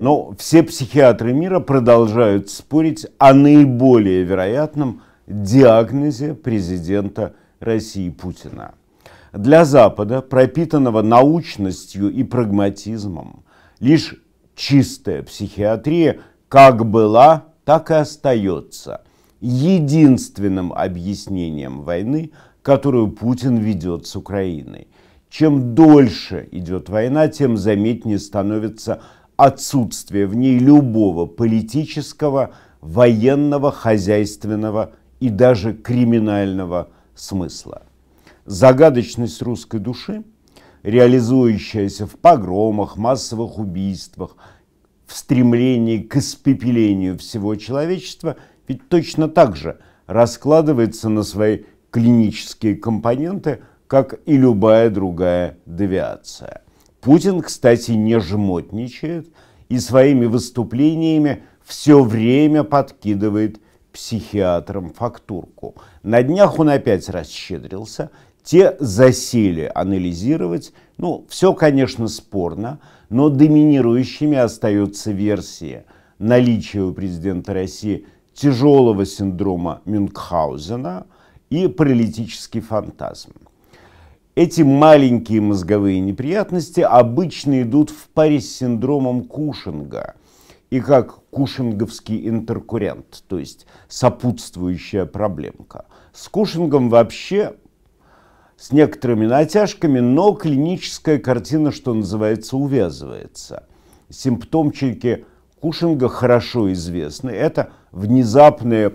Но все психиатры мира продолжают спорить о наиболее вероятном диагнозе президента России Путина. Для Запада, пропитанного научностью и прагматизмом, лишь чистая психиатрия как была, так и остается единственным объяснением войны, которую Путин ведет с Украиной. Чем дольше идет война, тем заметнее становится отсутствие в ней любого политического, военного, хозяйственного и даже криминального смысла. Загадочность русской души, реализующаяся в погромах, массовых убийствах, в стремлении к испепелению всего человечества, ведь точно так же раскладывается на свои клинические компоненты, как и любая другая девиация. Путин, кстати, не жмотничает и своими выступлениями все время подкидывает психиатрам фактурку. На днях он опять расщедрился. Те засели анализировать. Все, конечно, спорно, но доминирующими остаются версии наличия у президента России тяжелого синдрома Мюнхгаузена и паралитический фантазм. Эти маленькие мозговые неприятности обычно идут в паре с синдромом Кушинга и как кушинговский интеркуррент, то есть сопутствующая проблемка. С Кушингом вообще с некоторыми натяжками, но клиническая картина, что называется, увязывается. Симптомчики Кушинга хорошо известны. Это внезапные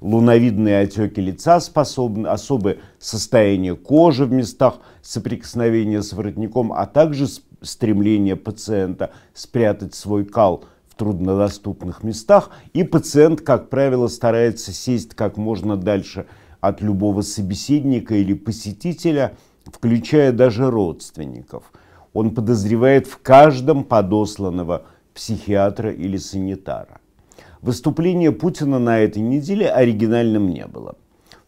луновидные отеки лица, особое состояние кожи в местах соприкосновения с воротником, а также стремление пациента спрятать свой кал в труднодоступных местах. И пациент, как правило, старается сесть как можно дальше от любого собеседника или посетителя, включая даже родственников. Он подозревает в каждом подосланного психиатра или санитара. Выступление Путина на этой неделе оригинальным не было.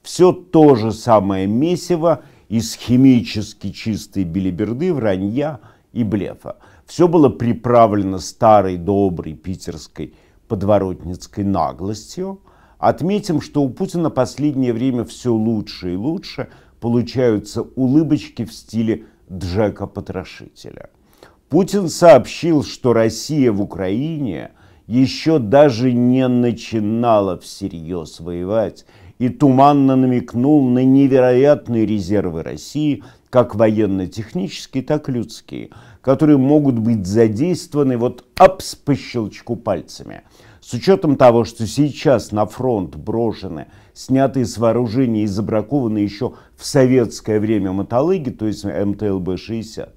Все то же самое месиво из химически чистой белиберды, вранья и блефа. Все было приправлено старой доброй питерской подворотницкой наглостью. Отметим, что у Путина последнее время все лучше и лучше получаются улыбочки в стиле Джека-потрошителя. Путин сообщил, что Россия в Украине еще даже не начинала всерьез воевать, и туманно намекнул на невероятные резервы России, как военно-технические, так и людские, которые могут быть задействованы по щелчку пальцами. С учетом того, что сейчас на фронт брошены, снятые с вооружения и забракованные еще в советское время мотолыги, то есть МТЛБ-60,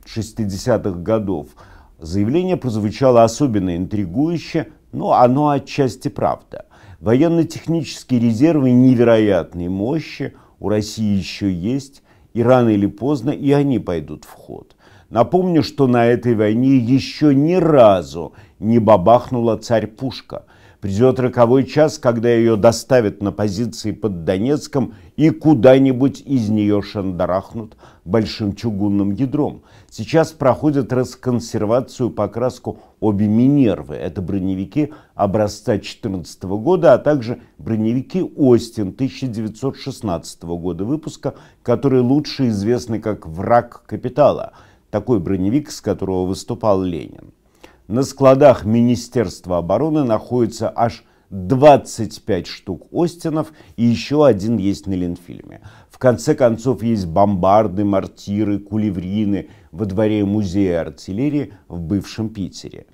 60-х годов, заявление прозвучало особенно интригующе, но оно отчасти правда. Военно-технические резервы невероятной мощи у России еще есть, и рано или поздно и они пойдут в ход. Напомню, что на этой войне еще ни разу не бабахнула царь-пушка. Придет роковой час, когда ее доставят на позиции под Донецком и куда-нибудь из нее шандарахнут большим чугунным ядром. Сейчас проходят расконсервацию, покраску обе Минервы. Это броневики образца 2014 года, а также броневики Остин 1916 года выпуска, которые лучше известны как «Враг капитала». Такой броневик, с которого выступал Ленин. На складах Министерства обороны находится аж 25 штук Остинов, и еще один есть на Ленфильме. В конце концов, есть бомбарды, мортиры, кулеврины во дворе музея артиллерии в бывшем Питере.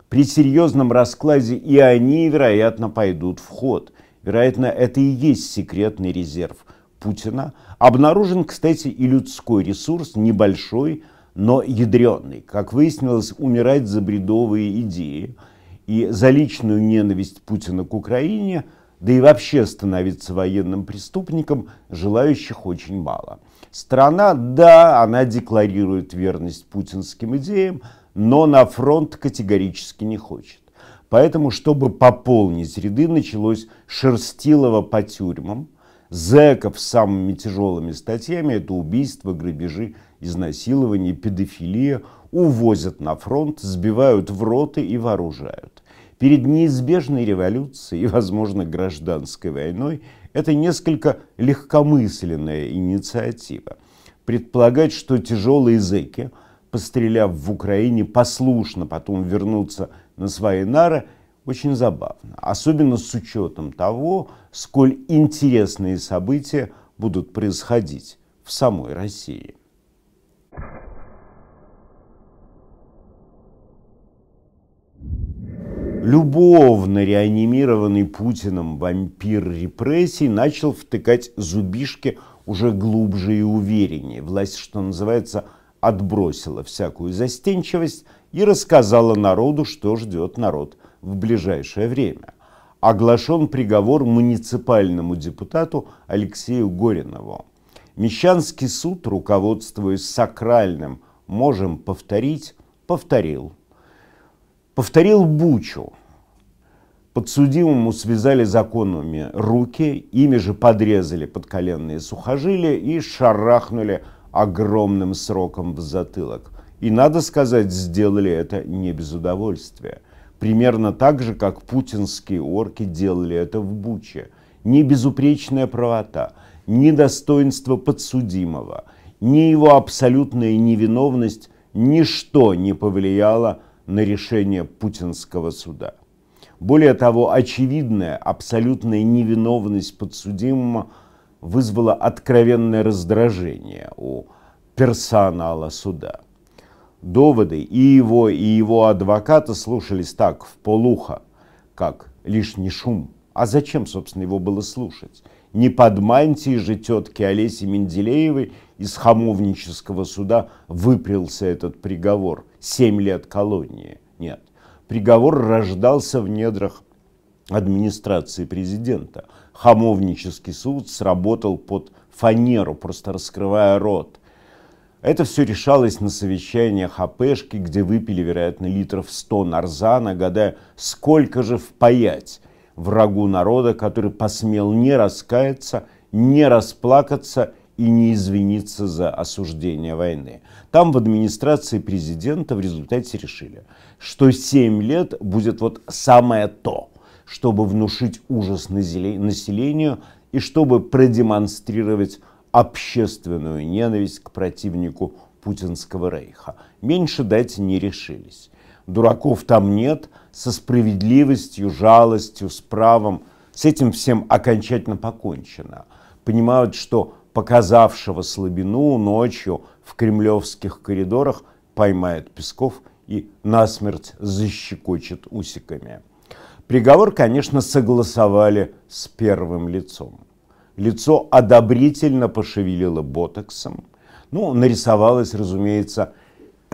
При серьезном раскладе и они, вероятно, пойдут в ход. Вероятно, это и есть секретный резерв Путина. Обнаружен, кстати, и людской ресурс, небольшой, но ядреный. Как выяснилось, умирать за бредовые идеи и за личную ненависть Путина к Украине, да и вообще становиться военным преступником, желающих очень мало. Страна, да, она декларирует верность путинским идеям, но на фронт категорически не хочет. Поэтому, чтобы пополнить ряды, началось шерстилово по тюрьмам. зэков с самыми тяжелыми статьями – это убийства, грабежи, изнасилования, педофилия – увозят на фронт, сбивают в роты и вооружают. Перед неизбежной революцией и, возможно, гражданской войной это несколько легкомысленная инициатива. Предполагать, что тяжелые зэки, постреляв в Украине, послушно потом вернутся на свои нары, очень забавно. Особенно с учетом того, сколь интересные события будут происходить в самой России. Любовно реанимированный Путиным вампир репрессий начал втыкать зубишки уже глубже и увереннее. Власть, что называется, отбросила всякую застенчивость и рассказала народу, что ждет народ в ближайшее время. Оглашен приговор муниципальному депутату Алексею Горинову. Мещанский суд, руководствуясь сакральным «можем повторить», повторил Бучу. Подсудимому связали законами руки, ими же подрезали подколенные сухожилия и шарахнули огромным сроком в затылок. И, надо сказать, сделали это не без удовольствия. Примерно так же, как путинские орки делали это в Буче. Ни безупречная правота, ни достоинство подсудимого, ни его абсолютная невиновность, ничто не повлияло на решение путинского суда. Более того, очевидная абсолютная невиновность подсудимого вызвала откровенное раздражение у персонала суда. Доводы и его адвоката слушались так, вполуха, как лишний шум. А зачем, собственно, его было слушать? Не под мантией же тетки Олеси Менделеевой из хамовнического суда выпрялся этот приговор. 7 лет колонии. Нет. Приговор рождался в недрах администрации президента. Хамовнический суд сработал под фанеру, просто раскрывая рот. Это все решалось на совещаниях АПшки, где выпили, вероятно, литров 100 нарзана, гадая, сколько же впаять врагу народа, который посмел не раскаяться, не расплакаться и не извиниться за осуждение войны. Там в администрации президента в результате решили, что 7 лет будет вот самое то, чтобы внушить ужас населению и чтобы продемонстрировать общественную ненависть к противнику путинского рейха. Меньше дать не решились. Дураков там нет, со справедливостью, жалостью, с правом. С этим всем окончательно покончено. Понимают, что показавшего слабину ночью в кремлевских коридорах поймает Песков и насмерть защекочет усиками. Приговор, конечно, согласовали с первым лицом. Лицо одобрительно пошевелило ботоксом. Ну, нарисовалась, разумеется,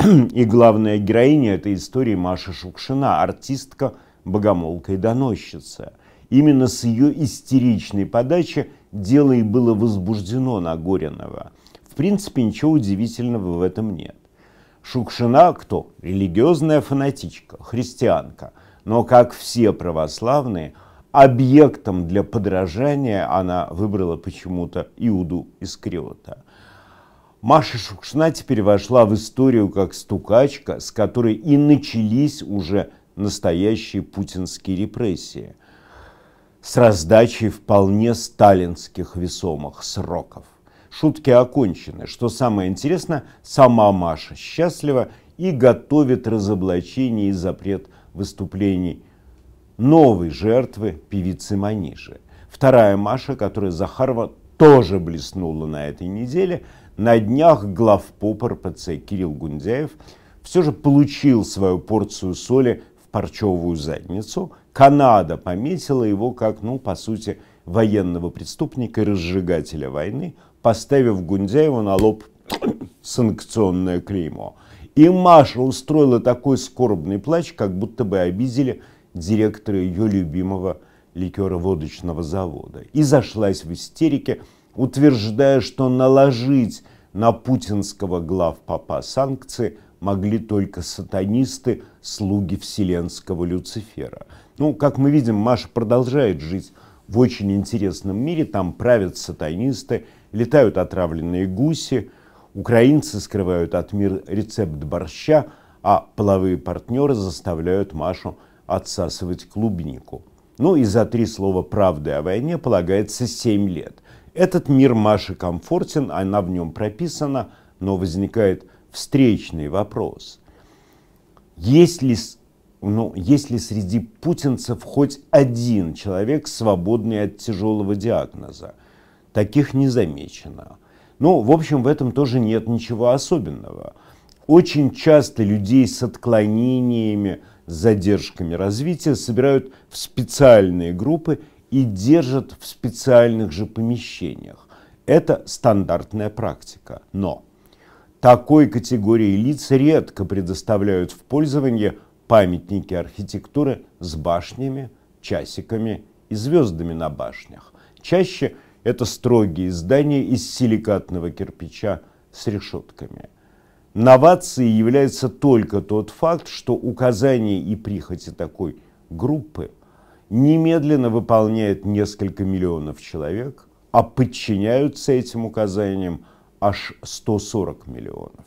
и главная героиня этой истории Маша Шукшина, артистка, богомолка и доносчица. Именно с ее истеричной подачи дело и было возбуждено на Горинова. В принципе, ничего удивительного в этом нет. Шукшина кто? Религиозная фанатичка, христианка. Но, как все православные, объектом для подражания она выбрала почему-то Иуду Искариота. Маша Шукшина теперь вошла в историю как стукачка, с которой и начались уже настоящие путинские репрессии, с раздачей вполне сталинских весомых сроков. Шутки окончены. Что самое интересное, сама Маша счастлива и готовит разоблачение и запрет выступлений новой жертвы певицы Манижи. Вторая Маша, которая Захарова тоже блеснула на этой неделе, на днях главпоп РПЦ Кирилл Гундяев все же получил свою порцию соли в парчевую задницу. Канада пометила его как, по сути, военного преступника и разжигателя войны, поставив Гундяеву на лоб санкционное клеймо. И Маша устроила такой скорбный плач, как будто бы обидели директора ее любимого ликероводочного завода. И зашлась в истерике, утверждая, что наложить на путинского главпопа санкции могли только сатанисты, слуги вселенского Люцифера. Как мы видим, Маша продолжает жить в очень интересном мире. Там правят сатанисты, летают отравленные гуси, украинцы скрывают от мира рецепт борща, а половые партнеры заставляют Машу отсасывать клубнику. Ну и за 3 слова правды о войне полагается 7 лет. Этот мир Маши комфортен, она в нем прописана, но возникает встречный вопрос. Есть ли среди путинцев хоть один человек, свободный от тяжелого диагноза? Таких не замечено. Ну, в общем, в этом тоже нет ничего особенного. Очень часто людей с отклонениями, с задержками развития собирают в специальные группы и держат в специальных же помещениях. Это стандартная практика. Но такой категории лиц редко предоставляют в пользование памятники архитектуры с башнями, часиками и звездами на башнях. Чаще это строгие здания из силикатного кирпича с решетками. Новацией является только тот факт, что указания и прихоти такой группы немедленно выполняет несколько миллионов человек, а подчиняются этим указаниям аж 140 миллионов.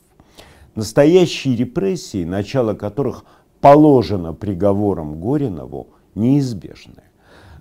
Настоящие репрессии, начало которых положено приговором Горинову, неизбежны.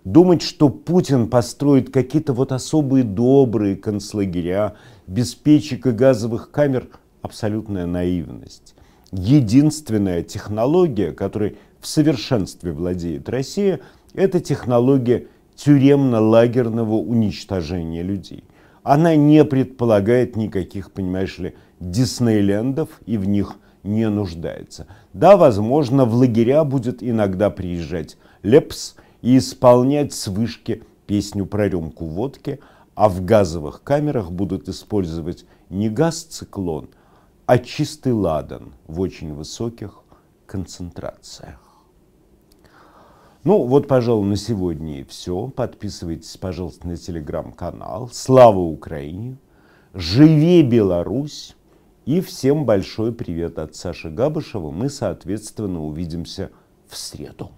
Думать, что Путин построит какие-то вот особые добрые концлагеря без печек и газовых камер – абсолютная наивность. Единственная технология, которой в совершенстве владеет Россия, это технология тюремно-лагерного уничтожения людей. Она не предполагает никаких, понимаешь ли, Диснейлендов и в них не нуждается. Да, возможно, в лагеря будет иногда приезжать Лепс и исполнять с вышки песню про рюмку водки, а в газовых камерах будут использовать не газ-циклон, а чистый ладан в очень высоких концентрациях. Ну вот, пожалуй, на сегодня и все. Подписывайтесь, пожалуйста, на телеграм-канал. Слава Украине! Живи Беларусь! И всем большой привет от Саши Габышева. Мы, соответственно, увидимся в среду.